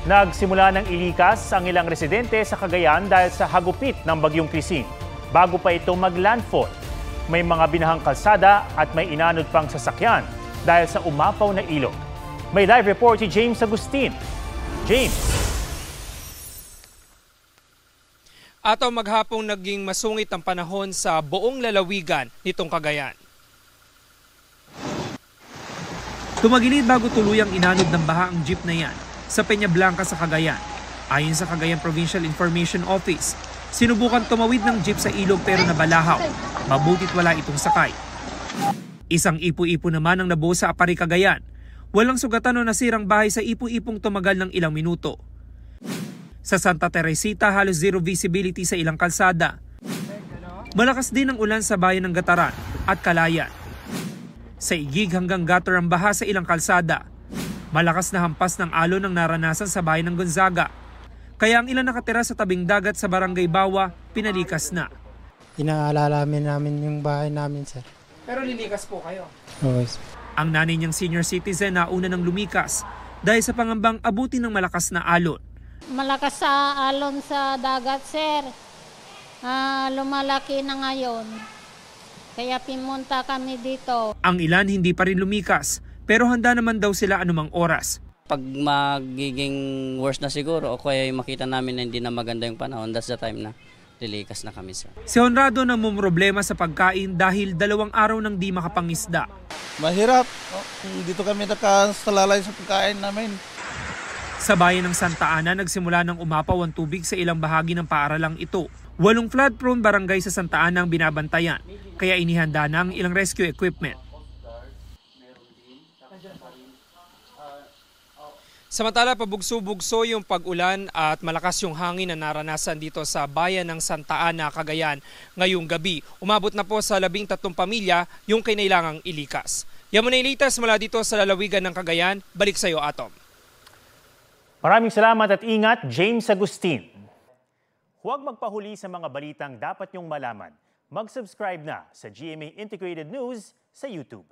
Nagsimula ng ilikas ang ilang residente sa Cagayan dahil sa hagupit ng bagyong Christine. Bago pa ito mag-landfall, may mga binahang kalsada at may inanod pang sasakyan dahil sa umapaw na ilog. May live report si James Agustin. James. Ataw maghapong naging masungit ang panahon sa buong lalawigan nitong Cagayan. Tumagilid bago tuluyang inanod ng baha ang jeep na yan sa Peña Blanca sa Cagayan. Ayon sa Cagayan Provincial Information Office, sinubukan tumawid ng jeep sa ilog pero nabalahaw. Mabutit wala itong sakay. Isang ipo-ipo naman ang nabuo sa Apari, Cagayan. Walang sugatan o nasirang bahay sa ipo-ipong tumagal ng ilang minuto. Sa Santa Teresita, halos zero visibility sa ilang kalsada. Malakas din ang ulan sa bayan ng Gataran at Calayan. Sa Igig hanggang gutter ang baha sa ilang kalsada. Malakas na hampas ng alon ang naranasan sa bayan ng Gonzaga. Kaya ang ilan nakatira sa tabing dagat sa Barangay Bawa, pinalikas na. Inaalala namin yung bahay namin, sir. Pero lilikas po kayo? Oo. Ang nanay niyang senior citizen na una ng lumikas dahil sa pangambang abuti ng malakas na alon. Malakas sa alon sa dagat, sir. Lumalaki na ngayon. Kaya pimunta kami dito. Ang ilan hindi pa rin lumikas, pero handa naman daw sila anumang oras. Pag magiging worse na siguro o kaya makita namin na hindi na maganda yung panahon, that's the time na lilikas na kami, sir. Si Honrado namumroblema sa pagkain dahil 2 araw nang di makapangisda. Mahirap. Dito kami nakasalalay sa pagkain namin. Sa bayan ng Santa Ana, nagsimula ng umapaw ang tubig sa ilang bahagi ng paaralang ito. 8 flood-prone barangay sa Santa Ana ang binabantayan, kaya inihanda na ang ilang rescue equipment. Samantala, pabugso-bugso yung pag-ulan at malakas yung hangin na naranasan dito sa bayan ng Santa Ana, Cagayan ngayong gabi. Umabot na po sa 13 pamilya yung kinailangang ilikas. Yan muna ilitas mula dito sa lalawigan ng Cagayan. Balik sa iyo, Atom. Maraming salamat at ingat, James Agustin. Huwag magpahuli sa mga balitang dapat niyong malaman. Mag-subscribe na sa GMA Integrated News sa YouTube.